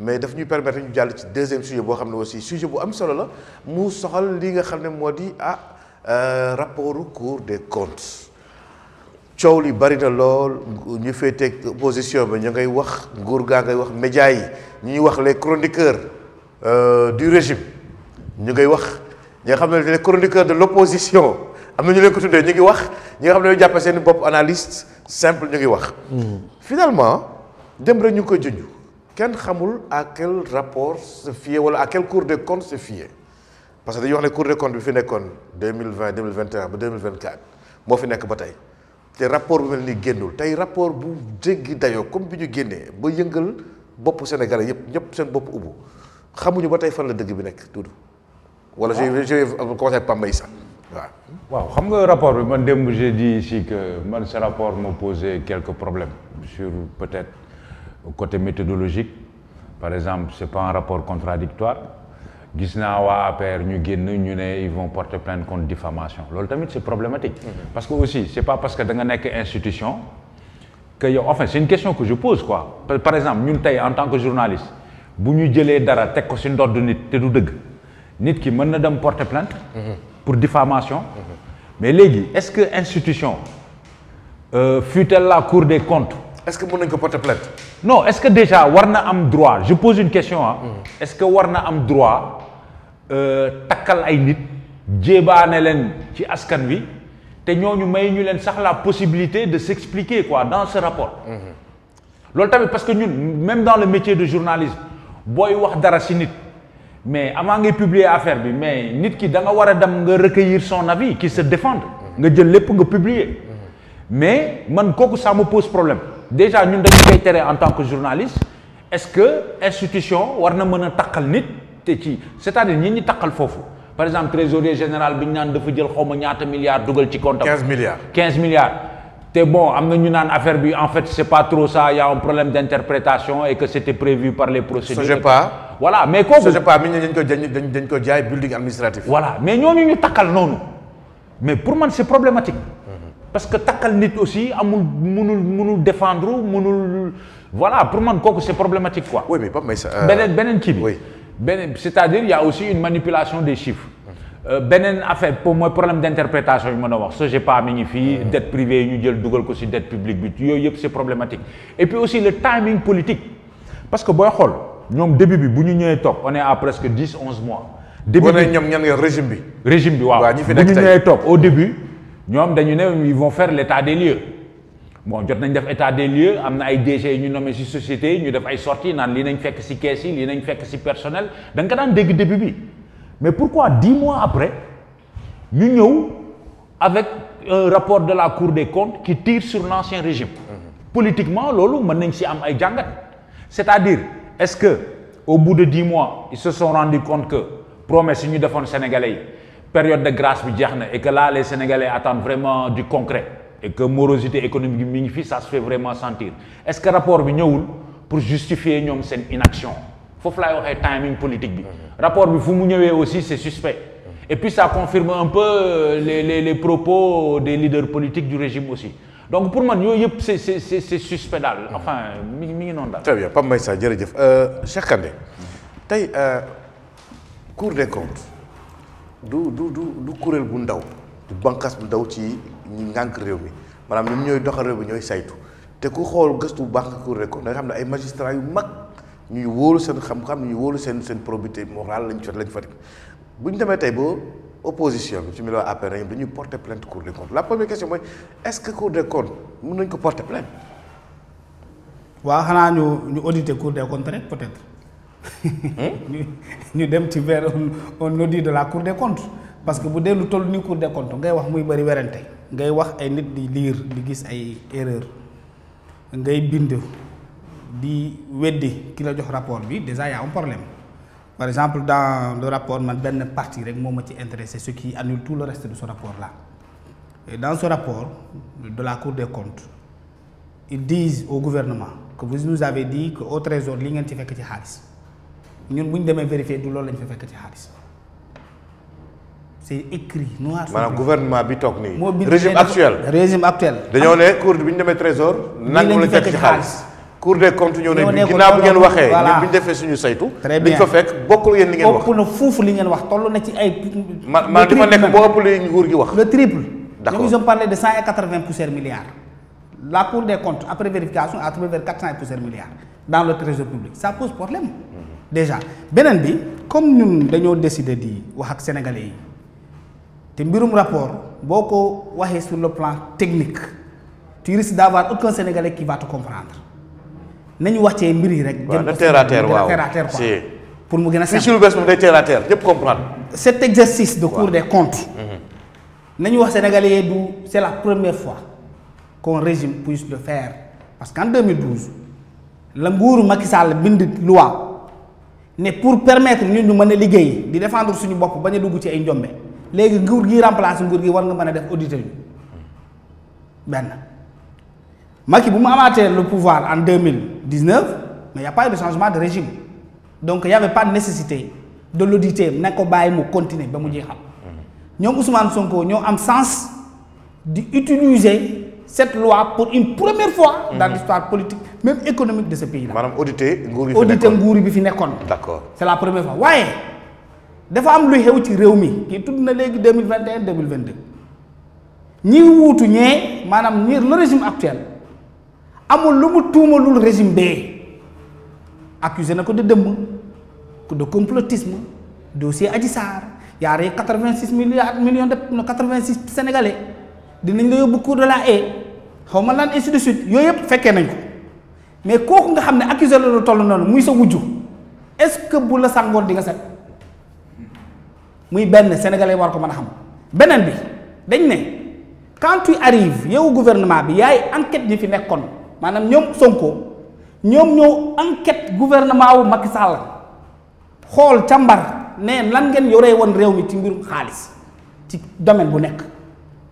mais daf ñuy permettre ñu jàll ci deuxième sujet boo xam ne aussi sujet bu am solo la mu soxal li nga xam ne moo di rapportu Cour des comptes coow li bari na lool ñu féeteeg opposition bi ñu ngay wax nguur gaa ngay wax médias yi ñuy wax les chroniqueurs du régime ñu ngay wax ñi nga xam ne les chroniqueurs de l'opposition am na ñu leen ko tuddee ñu ngi wax ñi nga xam ne ñoo jàppe seen bopp analyste simple ñu ngi wax finalement dem rek ñu ngi koy junj kenn xamul à quel rapport se fier wala à quelle Cour des comptes se fier parce que dañuy wax ne Cour des comptes bi fi nekkoon 2020 2021 ba 2024 moo fi nekk ba tey te rapport bu mel ni génnul tey rapport bu jéggi dayoo comme bi ñu génnee ba yëngal bopp Sénégalais yëpp ñëpp seen bopp ubbu xamuñu ba tey fan la dëgg bi nekk tuuti wala je vais commencer par Mbaye sax waaw xam nga rapport bi man démb j'ai dit ici que man ce rapport me posait quelques problèmes sur peut-être côté méthodologique par exemple c'est pas un rapport contradictoire gis naa waa APR ñu génn ñu ne ils vont porter plainte contre diffamation loolu tamit c'est problématique parce que aussi c'est pas parce que da nga nekk institution que yow enfin c'est une question que je pose quoi par exemple ñun tey en tant que journaliste bu ñu jëlee dara teg ko ci ndodd nit te du dëgg nit ki mën na dem porter plainte pour diffamation mais léegi est-ce que institution fut-elle la Cour des comptes est-ce que mën nañu ko porter plainte non est-ce que déjà war na am droit je pose une question est-ce que war na am droit takkal ay nit jéebaane leen ci askan wi te ñooñu may ñu leen sax la possibilité de s'expliquer quoi dans ce rapport loolu tamit parce que ñun même dans le métier de journalisme booy wax dara ci nit mais avant ngay publier affaire bi mais nit ki da nga war a dem nga recueillir son avis qui se défende nga jël lépp nga publier mais man kooku ça me pose problème déjà ñun dañu koy tere en tant que journaliste est-ce que institution war na mën a takkal nit te ci c'est-à-dire ñi takkal foofu par exemple trésorier général bi ñu naan dafa jël xawma ñaata milliards dugal ci compte 15 milliards te bon am na ñu naan affaire bi en fait c'est pas trop ça il y a un problème d'interprétation et que c'était prévu par les procédures SOGEPA voilà mais kooku SOGEPA mi dañ ko jaay building administratif voilà mais ñooñu ñu takkal noonu mais pour man c'est problématique parce que takkal nit aussi amul mënul défendre mënul voilà pour man kooku c'est problématique quoi. oui mais pas mais ça. beneen kii bi. oui c'est-à-dire il y a aussi une manipulation des chiffres. beneen affaire pour mooy problème d'interprétation yi mën a wax SOGEPA mi ngi fii. dette privée yi ñu jël dugal ko ci dette publique bi yooyu yëpp c'est problématique. et puis aussi le timing politique parce que booy xool ñoom début bi bu ñu ñëwee toog on est à presque 10-11 mois. début bi ñoom ñan nga régime bi. régime bi waaw ñi fi bu nekk ñu tey ñëwee toog au début. ñoom dañu ne ils vont faire l'état des lieux bon jot nañ def état des lieux am na ay DG yu ñu nommé ci société yi ñu def ay sorties naan lii nañ fekk ci caisse yi lii nañ fekk ci personnel da nga ko daan dégg début bi mais pourquoi 10 mois après ñu ñëw avec un rapport de la Cour des comptes qui tire sur l'ancien régime politiquement loolu mën nañ ci am ay jàngat c'est-à-dire est-ce que au bout de 10 mois ils se sont rendus compte que promesse yi ñu defoon Sénégalais yi période de grâce bi jeex na et que là les Sénégalais attendent vraiment du concret et que morosité économique bi mi ngi fi ça se fait vraiment sentir est-ce que rapport bi ñëwul pour justifier ñoom seen inaction foofu laay waxee timing politique bi rapport bi fu mu ñëwee aussi c'est suspect et puis ça confirme un peu les propos des leaders politiques du régime aussi donc pour man yooyu yëpp c'est suspect daal enfin mi ngi noonu daal. très bien Pape Maïssa jërëjëf Cheikh Kandé tey Cour des comptes du kuréel bu ndaw du bànqaas bu ndaw ci ñi ngànk réew mi maanaam ñoom ñooy doxal réew mi ñooy saytu te ku xool gëstu bu baax Cour des comptes da nga xam ne ay magistrats yu mag ñuy wóolu seen xam-xam ñuy wóolu seen probité morale lañ fa def bu ñu demee tey ba opposition bi ci milieu APR ñoom dañuy porter plainte Cour des comptes la première question mooy est-ce que Cour des comptes mën nañ ko porter plainte. waaw xanaa ñu auditer Cour des comptes rek peut-être. ñu dem ci vers un audit de la Cour des comptes parce que bu dee lu toll ni Cour des comptes ngay wax muy bëri werante ngay wax ay nit di lire di gis ay erreur ngay bind di weddi ki la jox rapport bi déjà y a un problème par exemple dans le rapport man benn partie rek moo ma ci intéressé ce qui annule tout le reste de ce rapport là et dans ce rapport de la Cour des comptes ils disent au gouvernement que vous nous avez dit que au trésor li ngeen ci fekk ci xaalis ñun bu ñu demee vérifier du loolu lañ fa fekk ci xaalis c'est écrit noir sur blanc. maanaam gouvernement bi toog nii. moo bind régime actuel régime actuel. dañoo ne cour bi ñu demee trésor. nangu lañ fekk ci xaalis Cour des comptes ñëw ñoo ne nekkul ginnaaw bi ngeen waxee voilà. ñun bi ñu defee suñu saytu. Très liñ bien. fa fekk bokkul yéen li ngeen wax. ëpp na fuufu li ngeen wax toll na ci ay. man di fa nekk boo ëpp li nguur gi wax. le triple. D'accord. Nous ont parlé de 180 poussières milliards. La Cour des comptes, après vérification, a trouvé vers 400 poussières milliards dans le trésor public. Ça pose problème. Déjà. Benen bi, comme nous avons décidé de wax ak Sénégalais yi, te mbirum rapport, boko waxé sur le plan technique, tu risques d'avoir aucun Sénégalais qui va te comprendre. Nañu wax ci mbir yi rek. na terre à terre waaw terre à terre quoi. Si. Pour mu gëna fii si lu bees moom day terre à terre ñëpp comprendre. Cet exercice de Cour des comptes, nañu wax Sénégalais yi c'est la première fois qu'un régime puisse le faire. Parce qu'en 2012, le nguuru Macky Sall bind loi ne pour permettre ñun ñu mën a liggéey di défendre suñu bopp bañ a dugg ci ay njombe léegi nguur gi remplacer nguur gi war nga mën a def auditeur yi benn Macky bu mu amaatee le pouvoir en 2019 mais il n'y a pas eu de changement de régime donc il n'y avait pas de nécessité de l'auditer ne ko bàyyi mu continuer ba mu jeexal ñoom Ousmane Sonko ñoo am sens d'utiliser cette loi pour une première fois dans l'histoire politique même économique de ce pays là. maanaam auditer nguur gi fi auditer nekkoon. nguur bi fi nekkoon. D'accord. c'est la première fois waaye dafa am luy xew ci réew mi kii tudd na léegi 2021 2022 ñi wuutu ñee maanaam ñi le régime actuel amul lu mu tuumalul régime bee accusé na ko de dëmm de complotisme dossier Adji Sarr yaa rey 86 millions de 86 sénégalais dinañ la yóbbu cour de la haie xaw ma lan ainsi de suite yooyu yëpp fekkee nañ ko mais kooku nga xam ne accusé la lu toll noonu muy sa wujju est-ce que bu la sangoon di nga set muy benn sénégalais war ko mën a xam beneen bi dañ ne quand tu arrives yow gouvernement bi yaay enquête ñi fi nekkoon maanaam ñoom Sonko ñoom ñoo enquête gouvernement wu Macky Sall xool càmbar ne lan ngeen yoree woon réew mi ci mbirum xaalis ci domaine bu nekk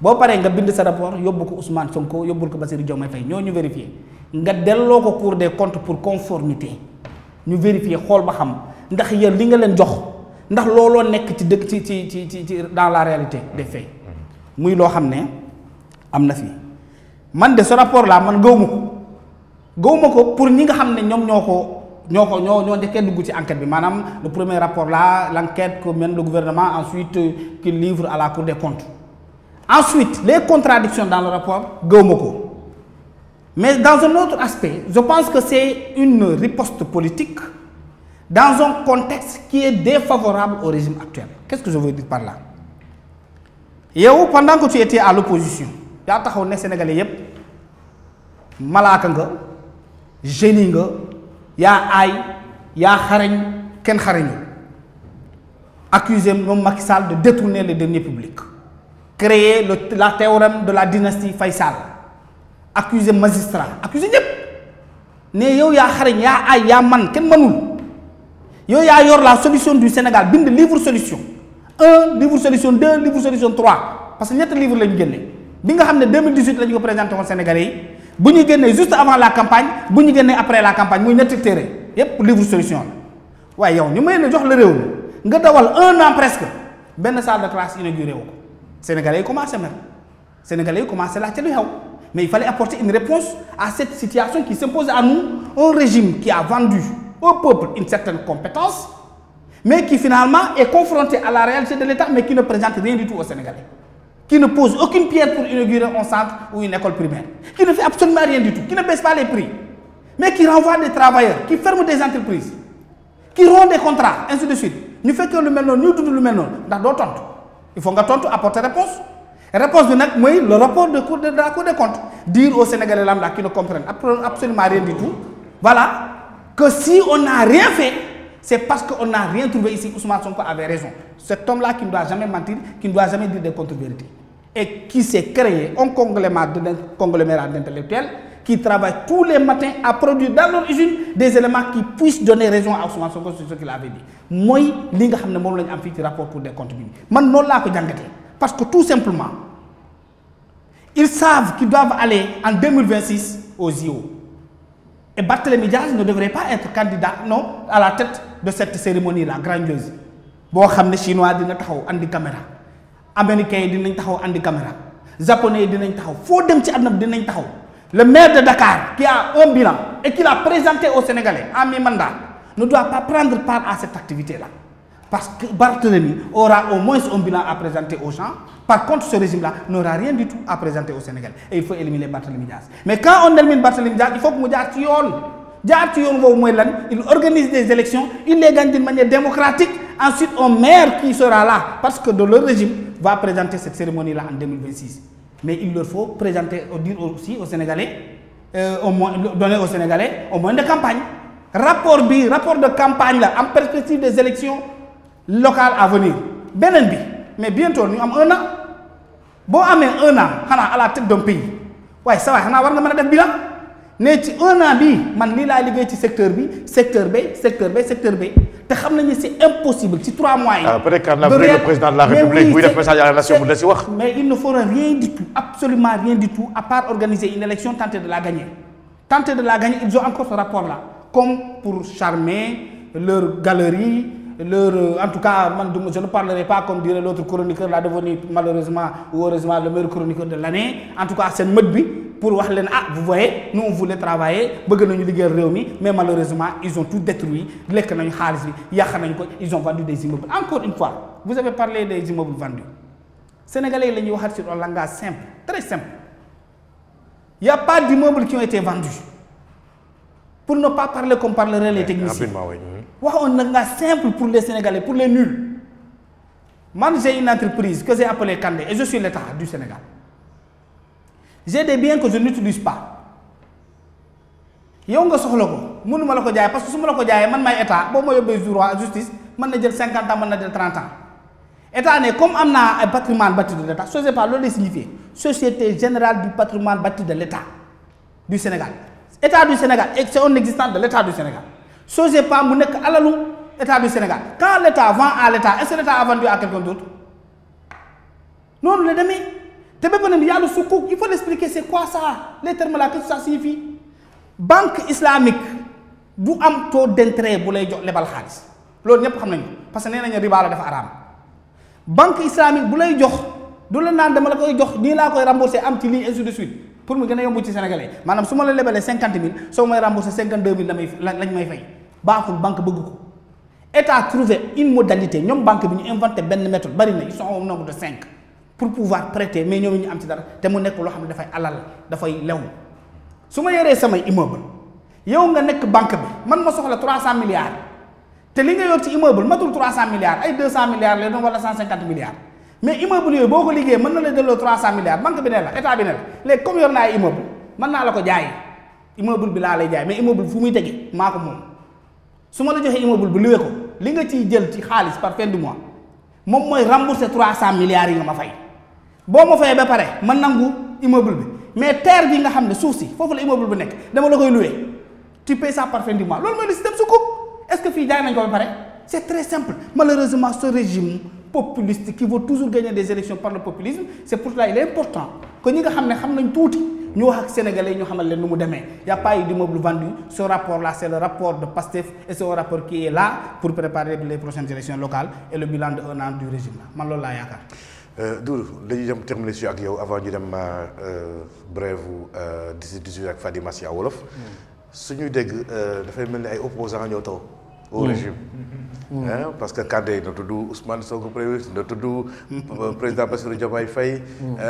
boo paree nga bind sa rapport yóbbu ko Ousmane Sonko yóbbul ko Bassirou Diomaye Faye ñoo ñu vérifier nga delloo ko Cour des comptes pour conformité ñu vérifier xool ba xam ndax yéen li nga leen jox ndax looloo nekk ci dëkk ci dans la réalité des faits muy loo xam ne am na fii man de ce rapport là man gëwuma ko pour ñi nga xam ne ñoom ñoo njëkkee dugg ci enquête bi maanaam le premier rapport là l'enquête que mène le gouvernement ensuite qu'il livre à la Cour des comptes. Ensuite, les contradictions dans le rapport, Gaumoko. Mais dans un autre aspect, je pense que c'est une riposte politique dans un contexte qui est défavorable au régime actuel. Qu'est-ce que je veux dire par là? Yow, pendant que tu étais à l'opposition, tu as dit Sénégalais yépp malaka nga, génie nga, ya ay, ya xarañ, ken xarañu. Accusé Macky Sall de détourner les deniers publics. Créer la théorème de la dynastie Faysal, accuser magistrat, accuser ñep né yow ya xarañ ya ay ya man ken manul yow ya yor la solution du Sénégal bind livre solution 1 livre solution 2 livre solution 3 parce que ñett livre lañu génné bi nga xamné 2018 lañu ko présenter au Sénégalais yi bu ñu génné juste avant la campagne bu ñu génné après la campagne muy ñetti téré yépp livre solution way yow ñu may na jox la réew nga dawal 1 an presque ben salle de classe inauguré wu Sénégalais commencent même. Sénégalais commencent là, mais il fallait apporter une réponse à cette situation qui s'impose à nous, un régime qui a vendu au peuple une certaine compétence, mais qui finalement est confronté à la réalité de l'État, mais qui ne présente rien du tout aux Sénégalais, qui ne pose aucune pierre pour inaugurer un centre ou une école primaire, qui ne fait absolument rien du tout, qui ne baisse pas les prix, mais qui renvoie des travailleurs, qui ferme des entreprises, qui rompt des contrats, ainsi de suite. Nous faisons que le même nom, nous tout le même nom, dans d'autres. Il faut apporter réponse. Réponse de le rapport de la Cour des comptes. Dire aux Sénégalais lambda qui ne comprennent absolument rien du tout, voilà, que si on n'a rien fait, c'est parce qu'on n'a rien trouvé ici. Ousmane Sonko avait raison. Cet homme-là qui ne doit jamais mentir, qui ne doit jamais dire des contre-vérités. Et qui s'est créé un conglomérat d'intellectuels qui travaillent tous les matins à produire dans leur usine des éléments qui puissent donner raison à Ousmane Sonko sur ce qu'il avait dit. Moi, ce que je sais, c'est rapport pour des comptes. Moi, non là que parce que tout simplement, ils savent qu'ils doivent aller en 2026 aux IO. Et Barthélémy Diaz ne devrait pas être candidat non, à la tête de cette cérémonie-là, grandiose. Bon, les Chinois dinañ taxaw andi caméra, Américains dinañ taxaw andi caméra, Japonais dinañ taxaw, fo dem ci aduna dinañ taxaw. Le maire de Dakar, qui a un bilan et qui l'a présenté aux Sénégalais en mi-mandat, ne doit pas prendre part à cette activité-là. Parce que Barthélemy aura au moins un bilan à présenter aux gens. Par contre, ce régime-là n'aura rien du tout à présenter aux Sénégalais. Et il faut éliminer Barthélemy Diaz. Mais quand on élimine Barthélemy Diaz, il faut que nous il organise des élections, il les gagne d'une manière démocratique. Ensuite, un maire qui sera là, parce que de leur régime, va présenter cette cérémonie-là en 2026. Mais il leur faut présenter, dire aussi aux Sénégalais, donner aux Sénégalais au moins de campagne. Rapport de campagne là, en perspective des élections locales à venir. Benen bi, mais bientôt nous avons 1 an. Bon, on a 1 an, à la tête d'un pays. Ouais, ça va, on a un bilan. Mais ci 1 an bi, man li la liggéey ci secteur B. Te xam nañu c'est impossible ci 3 mois yi. Peut-être qu'en avril, le président de la République buy def message à la nation bu la ci wax. Mais ils ne feront rien du tout, absolument rien du tout, à part organiser une élection, tenter de la gagner. Tenter de la gagner, ils ont encore ce rapport-là, comme pour charmer leur galerie, en tout cas, je ne parlerai pas comme dirait l'autre chroniqueur, là devenu malheureusement ou heureusement le meilleur chroniqueur de l'année. En tout cas, c'est une mode pour voir vous voyez, nous on voulait travailler, mais malheureusement, ils ont tout détruit. Ils ont vendu des immeubles. Encore une fois, vous avez parlé des immeubles vendus. Sénégalais, ils ont sur un langage simple, très simple. Il n'y a pas d'immeubles qui ont été vendus. Pour ne pas parler comme parleraient les techniciens. On a un simple pour les Sénégalais, pour les nuls. Moi, j'ai une entreprise que j'ai appelée Kandé et je suis l'État du Sénégal. J'ai des biens que je n'utilise pas. Yow nga soxla ko mënuma la ko jaay parce que suma la ko jaay man may état bo mo yobé jour à justice man na jël 50 ans man na jël 30 ans. État né comme amna un patrimoine bâti de l'État, ce n'est pas lolu signifié. Société générale du patrimoine bâti de l'État du Sénégal. État du Sénégal, c'est un existant de l'État du Sénégal. Ce n'est pas mu nek alalu État du Sénégal. Quand l'État vend à l'État, est-ce que l'État a vendu à quelqu'un d'autre? Non, le demi. Il faut l'expliquer, c'est quoi ça? Les termes là, qu'est-ce que ça signifie? Banque islamique, du am taux d'intérêt pour les lebal khalis. Lolu ñep xam nañu parce que nenañu riba la dafa haram. Banque islamique bu lay jox du la naan dama la koy jox ni la koy rembourser am ci li ainsi de suite pour mu gëna yomb ci sénégalais. Manam suma la lebalé 50 000, so may rembourser 52 000 lañ may fay. Baaxul banque bëgg ko. État a trouvé une modalité, ñom banque bi ñu inventé ben méthode bari na, ils sont au nombre de 5 pour pouvoir prêter mais ñom ñu am ci dara té mu nekk lo xamné da fay alal da fay lew. Suma yoré sama immeuble yow nga nek banque bi man ma soxla 300 milliards té li nga yor ci immeuble matul 300 milliards ay 200 milliards lay doon wala 150 milliards mais immeuble yoy boko liggé man na la delo 300 milliards banque bi né la état bi né la légui comme yor na ay immeuble man na la ko jaay immeuble bi la lay jaay mais immeuble fu muy tégué mako mom suma la joxé immeuble bi liwé ko li nga ci jël ci xaliss par fin du mois mom moy rembourser 300 milliards yi nga ma fay bo ma fayé ba paré man nangu immeuble bi mais terre bi nga xamné souf ci fofu la immeuble bi nek dama la koy louer tu payes ça par fin du mois lolou moy le système soukouk. Est-ce que fi jaay nañ ko ba paré? C'est très simple. Malheureusement ce régime populiste qui veut toujours gagner des élections par le populisme, c'est pour cela il est important que ñi nga xamné xam nañ touti ñu wax ak sénégalais ñu xamal leen nu mu démé. Y a pas eu d'immeuble vendu. Ce rapport là c'est le rapport de Pastef et c'est un rapport qui est là pour préparer les prochaines élections locales et le bilan de 1 an du régime là. Man lolou la yakar. Doudou dañuy dem terminer si ak yow avant ñu dem brève 18 ak Fadima Sia wolof suñuy dégg dafay mel ni ay opposants ñoo taw au régime parce que Kandé na tudd Ousmane Sonko premier ministre na tudd président Bassirou Diomaye Faye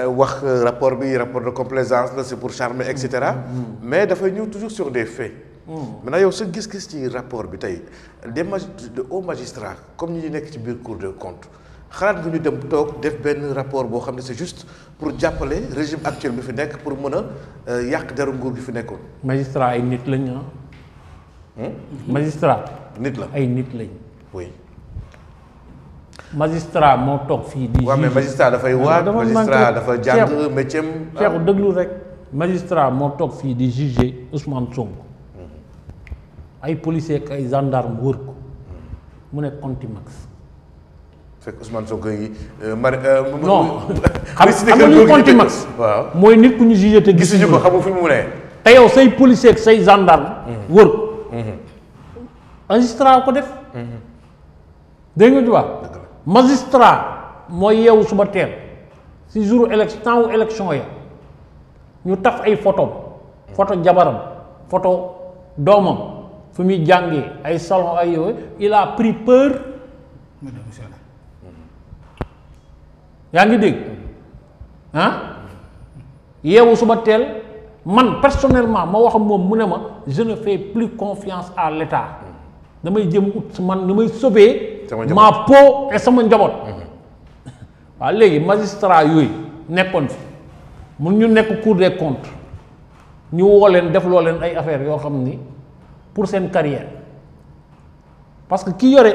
wax rapport de complaisance la c'est pour charmer et cetera mais dafay ñëw toujours sur des faits maintenant yow sa gis-gis ci rapport bi tey des hauts magistrats comme ñi nekk ci biir Cour des comptes xalaat nga ñu dem toog def benn rapport boo xam ne c'est juste pour jàppale régime actuel bi fi nekk pour mën a yàq deru nguur gi fi nekkoon. magistrat ay nit lañ magistrat nit la ay nit lañ. oui. magistrat moo toog fii di. waaw mais magistrat dafay waat magistrat dafa jàng métier Cheikh déglu rek. magistrat moo toog fii di juger Ousmane Sonko. ay policiers ak ay gendarme wër ko. mu nekk contumace. fekk Ousmane Sonko yi non xam nga luy contumace waaw mooy nit ku ñu jugé te gisuñu ko xamu fi mu ne te yow say policier ak say gendarme wër ko magistrat ko def dégg nga di wax magistrat mooy yeewu suba teel si jour élection temps élection ya ñu taf ay photo photo jabaram photo doomam fu muy jàngee ay salon ay yooyu il a pris peur yaa ngi dégg yeewu suba teel man personnellement ma wax moom mu ne ma je ne fais plus confiance à l'État damay jëm ut man ni may sauver ma peau et sama njaboot waaw léegi magistrat yooyu nekkoon fi mun ñu nekk Cour des comptes ñu woo leen def loo leen ay affaires yoo xam ni pour seen carrière parce que ki yore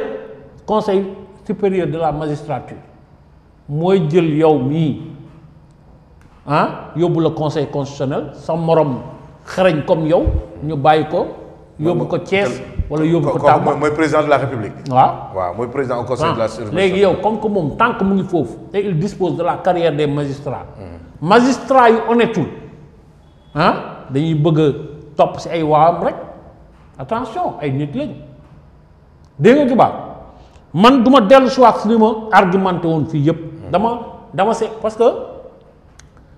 conseil supérieur de la magistrature mooy jël yow mii yóbbu la conseil constitutionnel sa morom xarañ comme yow ñu bàyyi ko yóbbu ko Thiès wala yóbbu ko Tamba mooy président de la République. waaw mooy président au conseil de la République. léegi yow comme que moom tant que mu ngi foofu te il dispose de la carrière des magistrats magistrats yu honnêtul dañuy bëgg a topp si ay waam rek attention ay nit lañ dégg nga tubaab man du ma dellu si waat si li ma argumenté woon fii yëpp dama se parce que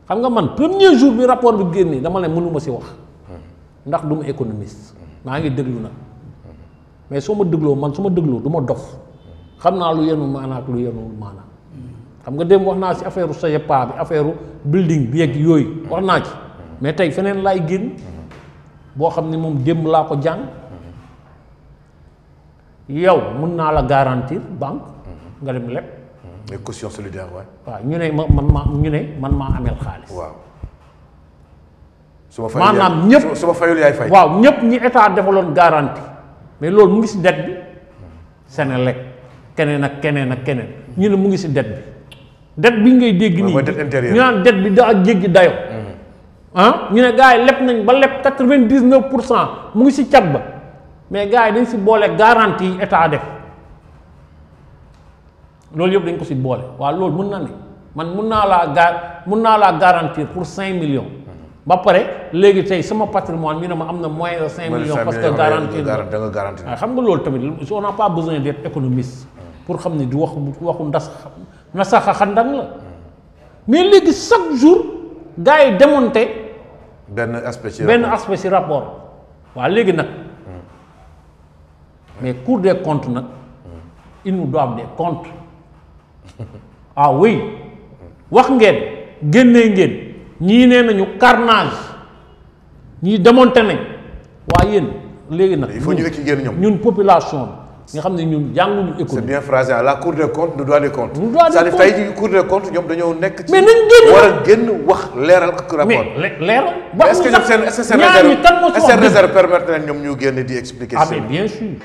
xam nga man premier jour bi rapport bi génnee dama ne mënuma si wax ndax du ma économiste maa ngi déglu nag mais soo ma dégloo man su ma dégloo du ma dof xam naa lu yenu maanaa ak lu yenuwul maanaa xam nga dem wax naa si affaire SOGEPA bi affaire building bi yeeg yooyu wax naa ci mais tey feneen laay génn boo xam ne moom démb laa ko jàng yow mun naa la garantir banque nga dem leb mais caution solidaire waaw ñu ne man maa amel xaalis waaw maanaam ñëpp su ma fayul yaay fay waaw ñëpp ñi état defaloon garantie mais loolu mu ngi si dette bi Senelec keneen ak keneen ak keneen ñu ne mu ngi si dette bi ngay dégg nii ñu naan dette bi daa jéggi dayo ñu ne gars yi leb nañ ba leb 99% mu ngi si cat ba mais gars yi dañ si boole garantie yi état def loolu yëpp dañ ko si boole waaw loolu mën na ne man mun naa laa garantir pour 5 millions ba pare léegi tey sama patrimoine ñu ne ma am na moins de 5 millions parce que garantir waaw xam nga loolu tamit on n'a pas besoin d'être économiste pour xam ne du waxu na sax xandang la mais léegi chaque jour gars yi démonté benn aspect ci rapport waaw léegi nag mais Cour des comptes nag ils nous doivent des comptes ah oui wax ngeen génnee ngeen ñii nee nañu carnage ñii démonté nañ waaye yéen léegi nag il faut ñu wekki ngeen ñoom ñun population bi nga xam ne ñun jànguñu économie. c'est bien phrasé la Cour des comptes nous doit des comptes. nous doit des comptes c'est-à-dire tey jii Cour des comptes ñoom dañoo nekk ci. mais nañ génn war a génn wax leeral ak rapport. mais leeral. est-ce que ñoom seen réserve permettre nañ ñoom ñu génn di expliquer. ah mais bien sûr.